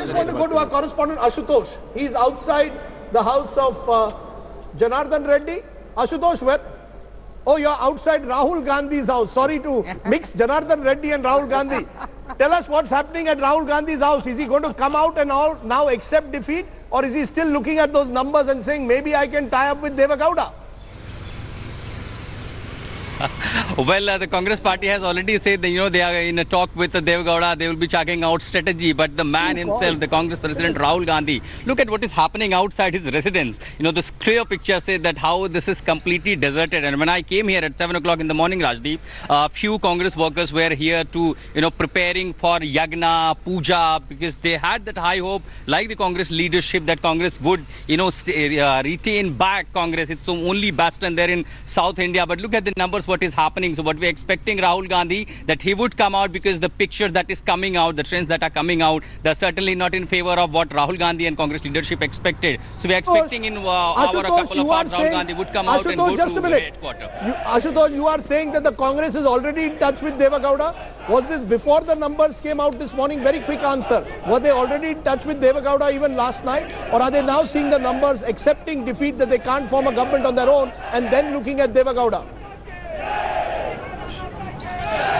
just want to go to our correspondent Ashutosh. He's outside the house of Janardhan Reddy. Ashutosh, where? Oh, you're outside Rahul Gandhi's house. Sorry to mix Janardhan Reddy and Rahul Gandhi. Tell us what's happening at Rahul Gandhi's house. Is he going to come out and now accept defeat? Or is he still looking at those numbers and saying, maybe I can tie up with Devagowda? Well, the Congress party has already said that, they are in a talk with Devagowda. They will be checking out strategy. But the man himself, the Congress president Rahul Gandhi, look at what is happening outside his residence. This clear picture says that how this is completely deserted. And when I came here at 7 o'clock in the morning, Rajdeep, a few Congress workers were here to, preparing for Yagna, Puja, because they had that high hope, like the Congress leadership, that Congress would, retain back Congress. It's the only bastion there in South India. But look at the numbers, what is happening. So what we're expecting Rahul Gandhi, that he would come out, because the pictures that is coming out, the trends that are coming out, they're certainly not in favor of what Rahul Gandhi and Congress leadership expected. So we're expecting in a couple of hours Rahul Gandhi would come out and go to the headquarters. Ashutosh, you are saying that the Congress is already in touch with Devagowda? Was this before the numbers came out this morning? Very quick answer. Were they already in touch with Devagowda even last night? Or are they now seeing the numbers, accepting defeat, that they can't form a government on their own, and then looking at Devagowda?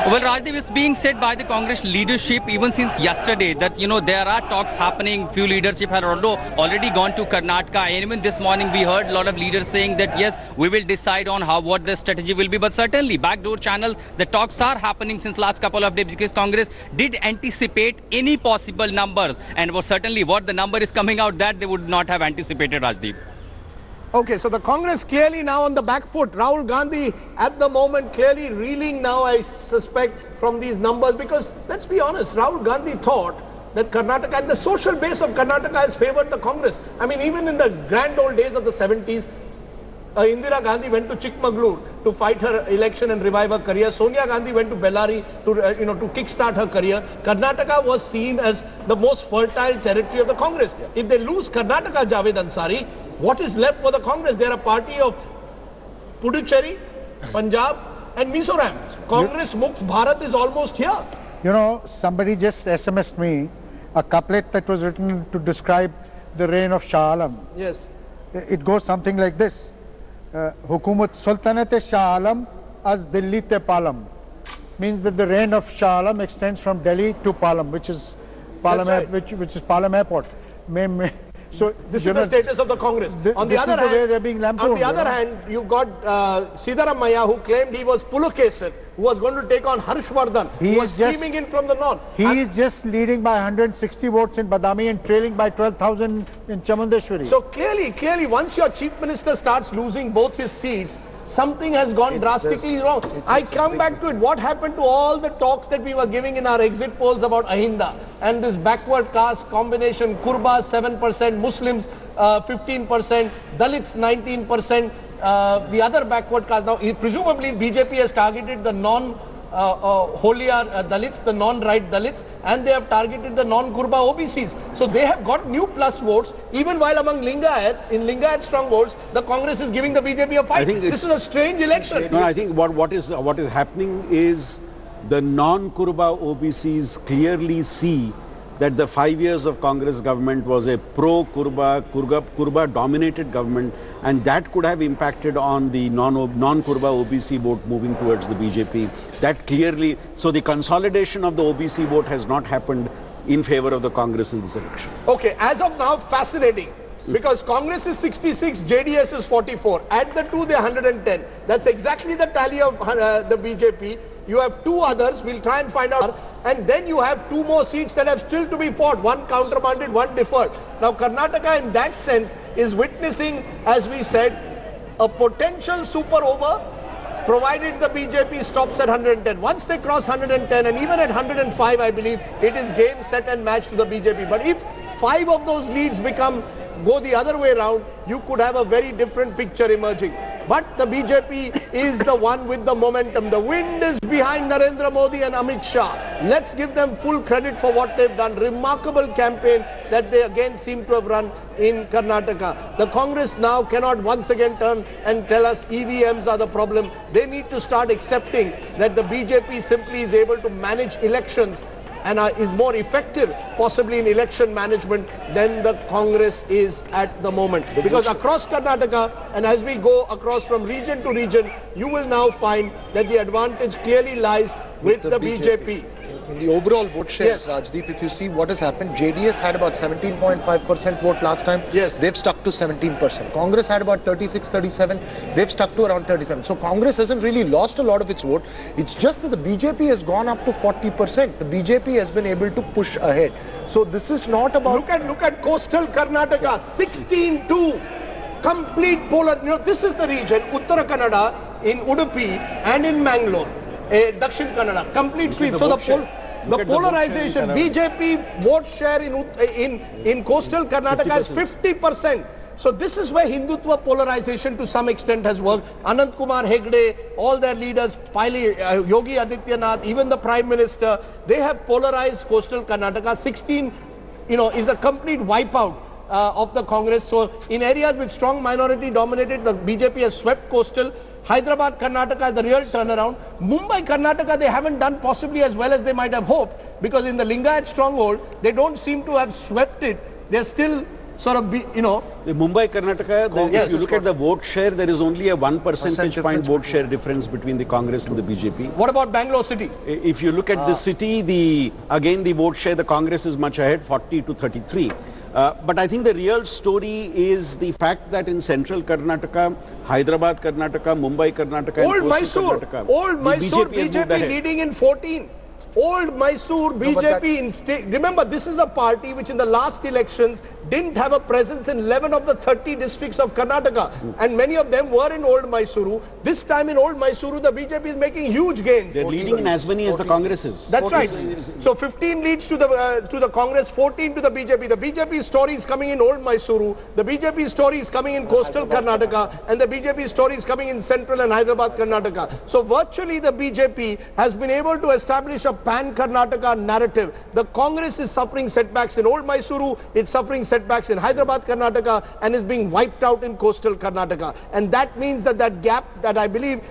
Well, Rajdeep, it's being said by the Congress leadership even since yesterday that, there are talks happening. Few leadership have already gone to Karnataka. And even this morning, we heard a lot of leaders saying that, yes, we will decide on what the strategy will be. But certainly, backdoor channels, the talks are happening since last couple of days, because Congress did anticipate any possible numbers. And certainly what the number is coming out, that they would not have anticipated, Rajdeep. Okay, so the Congress clearly now on the back foot. Rahul Gandhi at the moment clearly reeling now, I suspect, from these numbers, because let's be honest, Rahul Gandhi thought that Karnataka and the social base of Karnataka has favored the Congress. I mean, even in the grand old days of the 70s, Indira Gandhi went to Chikmagalur to fight her election and revive her career. Sonia Gandhi went to Bellary to kickstart her career. Karnataka was seen as the most fertile territory of the Congress. If they lose Karnataka, Javed Ansari, what is left for the Congress? They are a party of Puducherry, Punjab and Mizoram. Congress Mukt Bharat is almost here. Somebody just SMS'd me a couplet that was written to describe the reign of Shah Alam. Yes. It goes something like this. Hukumat Sultanate Shah Alam as Delhi te Palam. Means that the reign of Shah Alam extends from Delhi to Palam, which is Palam, right. which is Palam Airport. So this is the status of the Congress. On the other hand, you've got Siddharamaiah, who claimed he was Pulakesan, who was going to take on Harshvardhan, who was streaming in from the north. He is just leading by 160 votes in Badami and trailing by 12,000 in Chamundeshwari. So clearly, once your chief minister starts losing both his seats, something has gone drastically wrong. I come back to it. What happened to all the talk that we were giving in our exit polls about Ahinda and this backward caste combination? Kurbas 7%, Muslims 15%, Dalits 19%, the other backward caste. Now, presumably BJP has targeted the holier Dalits, the non-right Dalits, and they have targeted the non-Kurba OBCs. So they have got new plus votes, even while among Lingayat, in Lingayat strongholds, the Congress is giving the BJP a fight. This is a strange election. No, I think what is happening is the non-Kurba OBCs clearly see that the 5 years of Congress government was a pro-Kurba dominated government, and that could have impacted on the non-Kurba OBC vote moving towards the BJP. That clearly, so the consolidation of the OBC vote has not happened in favor of the Congress in this election. Okay, as of now, fascinating. Because Congress is 66, JDS is 44. Add the two, they're 110. That's exactly the tally of the BJP. You have two others, we'll try and find out. And then you have two more seats that have still to be fought. One countermanded, one deferred. Now Karnataka in that sense is witnessing, as we said, a potential super over, provided the BJP stops at 110. Once they cross 110, and even at 105, I believe, it is game, set and match to the BJP. But if 5 of those leads go the other way around, you could have a very different picture emerging. But the BJP is the one with the momentum. The wind is behind Narendra Modi and Amit Shah. Let's give them full credit for what they've done. Remarkable campaign that they again seem to have run in Karnataka. The Congress now cannot once again turn and tell us EVMs are the problem. They need to start accepting that the BJP simply is able to manage elections and is more effective possibly in election management than the Congress is at the moment. Because across Karnataka, and as we go across from region to region, you will now find that the advantage clearly lies with the BJP. In the overall vote shares, Yes. Rajdeep, if you see what has happened, JDS had about 17.5% vote last time. Yes. They've stuck to 17%. Congress had about 36, 37. They've stuck to around 37. So Congress hasn't really lost a lot of its vote. It's just that the BJP has gone up to 40%. The BJP has been able to push ahead. So this is not about... Look at coastal Karnataka, 16-2. Complete polar. You know, this is the region, Uttara Kannada, in Udupi and in Mangalore. Dakshin Kannada, complete sweep. So the polarization, BJP vote share in coastal Karnataka is 50%. So this is where Hindutva polarization to some extent has worked. Anant Kumar Hegde, all their leaders, Yogi Adityanath, even the Prime Minister, they have polarized coastal Karnataka. 16, is a complete wipeout of the Congress. So in areas with strong minority dominated, the BJP has swept coastal. Hyderabad, Karnataka is the real turnaround. Mumbai, Karnataka, they haven't done possibly as well as they might have hoped, because in the Lingayat stronghold, they don't seem to have swept it. They're still sort of, The Mumbai, Karnataka, if you look at the vote share, there is only a 1 percentage point vote share difference between the Congress and the BJP. What about Bangalore City? If you look at the city, the vote share, the Congress is much ahead, 40 to 33. But I think the real story is the fact that in central Karnataka, Hyderabad, Karnataka, Mumbai, Karnataka, Old and coastal Mysore, Karnataka, Old the Mysore, BJP has moved BJP ahead. leading in 14. Old Mysore, BJP in state. Remember, this is a party which in the last elections didn't have a presence in 11 of the 30 districts of Karnataka. And many of them were in Old Mysuru. This time in Old Mysuru, the BJP is making huge gains. They're leading in as many as the Congress is. That's right. So 15 leads to the Congress, 14 to the BJP. The BJP story is coming in Old Mysuru. The BJP story is coming in coastal Karnataka. And the BJP story is coming in central and Hyderabad, Karnataka. So virtually the BJP has been able to establish a pan-Karnataka narrative. The Congress is suffering setbacks in Old Mysuru, it's suffering setbacks in Hyderabad, Karnataka, and is being wiped out in coastal Karnataka. And that means that that gap that I believe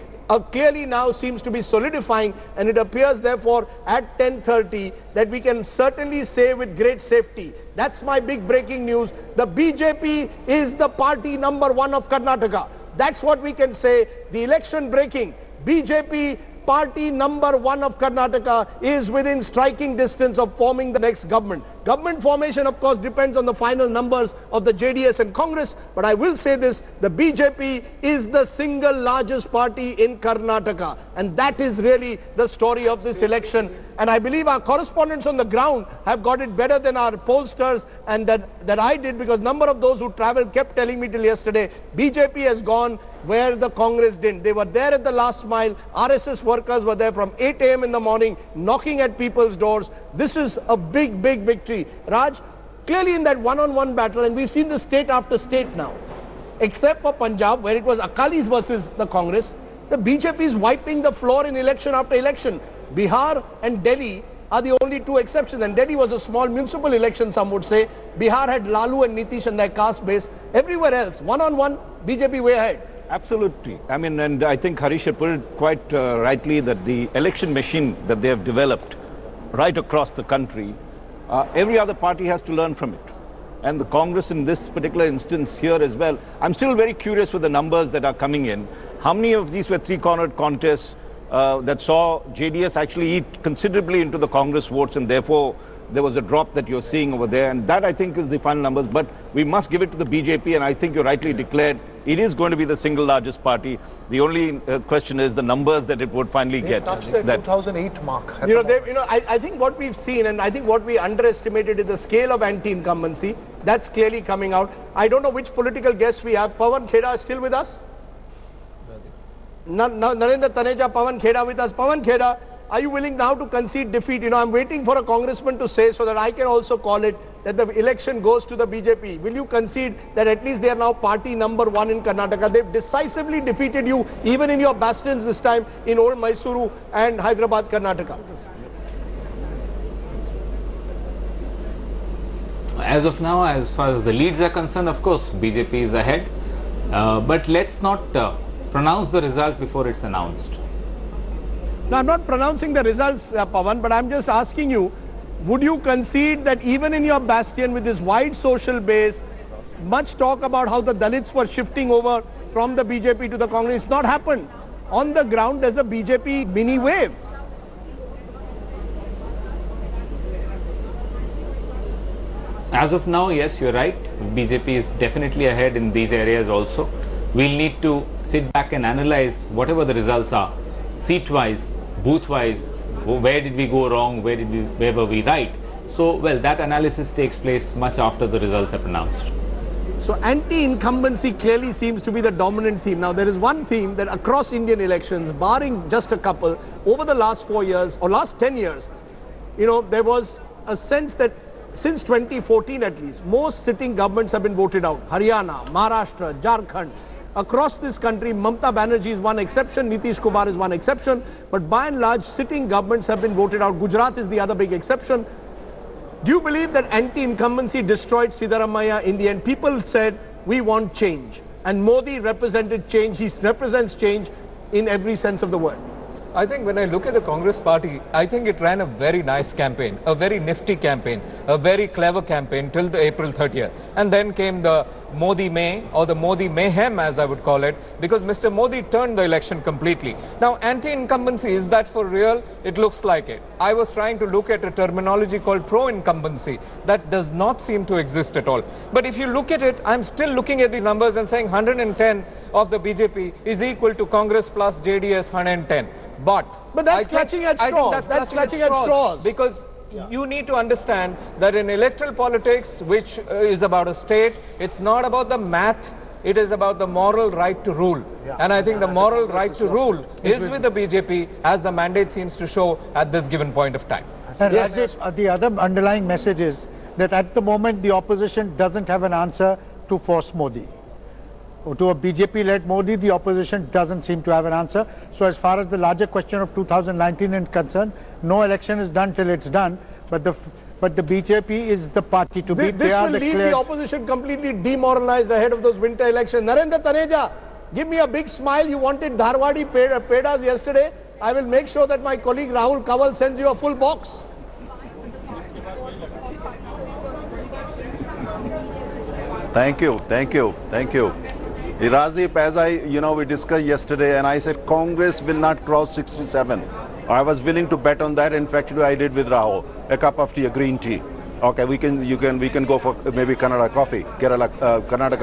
clearly now seems to be solidifying, and it appears therefore at 10:30 that we can certainly say with great safety. That's my big breaking news. The BJP is the party number 1 of Karnataka. That's what we can say. The election breaking. BJP party number 1 of Karnataka is within striking distance of forming the next government. Government formation, of course, depends on the final numbers of the JDS and Congress. But I will say this, the BJP is the single largest party in Karnataka. And that is really the story of this election. And I believe our correspondents on the ground have got it better than our pollsters, and that I did, because number of those who traveled kept telling me till yesterday, BJP has gone where the Congress didn't. They were there at the last mile. RSS workers were there from 8 a.m. in the morning, knocking at people's doors. This is a big, big victory. Raj, clearly in that one-on-one battle, and we've seen this state after state now, except for Punjab, where it was Akalis versus the Congress, the BJP is wiping the floor in election after election. Bihar and Delhi are the only 2 exceptions, and Delhi was a small municipal election, some would say. Bihar had Lalu and Nitish and their caste base. Everywhere else, one-on-one, BJP way ahead. Absolutely. I mean, and I think Harish had put it quite rightly, that the election machine that they have developed right across the country, every other party has to learn from it. And the Congress in this particular instance here as well. I'm still very curious with the numbers that are coming in. How many of these were 3-cornered contests that saw JDS actually eat considerably into the Congress votes, and therefore there was a drop that you're seeing over there, and that I think is the final numbers. But we must give it to the BJP, and I think you rightly declared it is going to be the single largest party. The only question is the numbers that it would finally get. touched the 2008 mark. I think what we've seen, and I think what we underestimated, is the scale of anti-incumbency. That's clearly coming out. I don't know which political guests we have. Pawan Kheda is still with us? Narendra Taneja, Pawan Kheda with us. Pawan Kheda, are you willing now to concede defeat? I'm waiting for a congressman to say, so that I can also call it, that the election goes to the BJP. Will you concede that at least they are now party number 1 in Karnataka? They've decisively defeated you, even in your bastions this time, in Old Mysuru and Hyderabad, Karnataka. As of now, as far as the leads are concerned, of course, BJP is ahead. But let's not pronounce the result before it's announced. No, I'm not pronouncing the results, Pawan, but I'm just asking you, would you concede that even in your bastion with this wide social base, much talk about how the Dalits were shifting over from the BJP to the Congress, it's not happened. On the ground, there's a BJP mini wave. As of now, yes, you're right. BJP is definitely ahead in these areas also. We'll need to sit back and analyze whatever the results are, seat-wise, booth-wise, where did we go wrong, where were we right. So, well, that analysis takes place much after the results are pronounced. So anti-incumbency clearly seems to be the dominant theme. Now there is one theme that across Indian elections, barring just a couple, over the last 4 years or last 10 years, there was a sense that since 2014 at least, most sitting governments have been voted out. Haryana, Maharashtra, Jharkhand. Across this country, Mamata Banerjee is one exception, Nitish Kumar is one exception, but by and large, sitting governments have been voted out. Gujarat is the other big exception. Do you believe that anti-incumbency destroyed Siddaramaiah in the end? People said, we want change. And Modi represented change. He represents change in every sense of the word. I think when I look at the Congress party, I think it ran a very nice campaign, a very nifty campaign, a very clever campaign till the April 30th. And then came the Modi May, or the Modi Mayhem as I would call it, because Mr. Modi turned the election completely. Now, anti-incumbency, is that for real? It looks like it. I was trying to look at a terminology called pro-incumbency. That does not seem to exist at all. But if you look at it, I'm still looking at these numbers and saying 110 of the BJP is equal to Congress plus JDS 110. But that's clutching at straws. That's clutching at straws. Because you need to understand that in electoral politics, which is about a state, it's not about the math, it is about the moral right to rule. And I think the moral right to rule is with the BJP, as the mandate seems to show at this given point of time. And Rajesh, the other underlying message is that at the moment the opposition doesn't have an answer to force Modi. To a BJP-led Modi, the opposition doesn't seem to have an answer. So as far as the larger question of 2019 is concerned, no election is done till it's done. But the BJP is the party to beat. This will leave the opposition completely demoralized ahead of those winter elections. Narendra Taneja, give me a big smile. You wanted Dharwadi pedas yesterday. I will make sure that my colleague Rahul Kawal sends you a full box. Thank you. Rajdip, as we discussed yesterday, and I said Congress will not cross 67. I was willing to bet on that. In fact, I did with Rahul. A cup of tea, a green tea. Okay, we can go for maybe Karnataka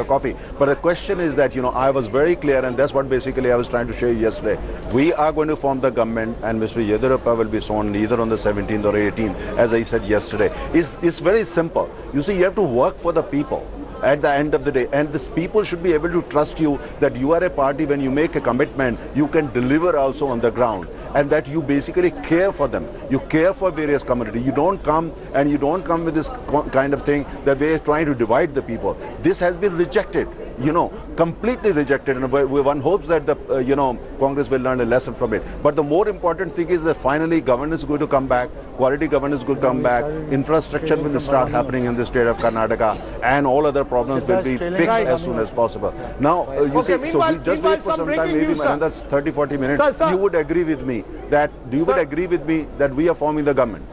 coffee. But the question is that, I was very clear, and that's what basically I was trying to show you yesterday. We are going to form the government, and Mr. Yediyurappa will be sworn either on the 17th or 18th, as I said yesterday. It's very simple. You see, you have to work for the people at the end of the day, and these people should be able to trust you that you are a party. When you make a commitment, you can deliver also on the ground, and that you basically care for them. You care for various communities. You don't come with this kind of thing that we are trying to divide the people. This has been rejected, completely rejected, and one hopes that the Congress will learn a lesson from it. But the more important thing is that finally governance is going to come back, quality governance will come back, infrastructure will start happening in the state of Karnataka, and all other problems will be fixed as soon as possible. Now, so we just wait for some time, maybe another 30-40 minutes. You would agree with me that, we are forming the government?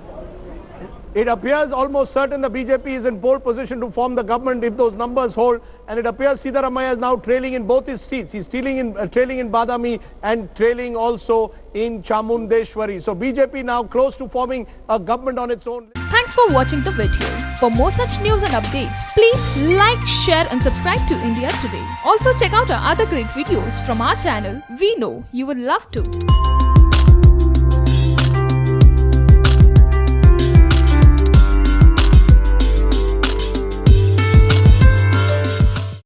It appears almost certain the BJP is in pole position to form the government if those numbers hold, and it appears Siddaramaiah is now trailing in both his seats. He's trailing in Badami and trailing also in Chamundeshwari. So BJP now close to forming a government on its own. Thanks for watching the video. For more such news and updates, please like, share and subscribe to India Today. Also check out our other great videos from our channel. We know you will love to.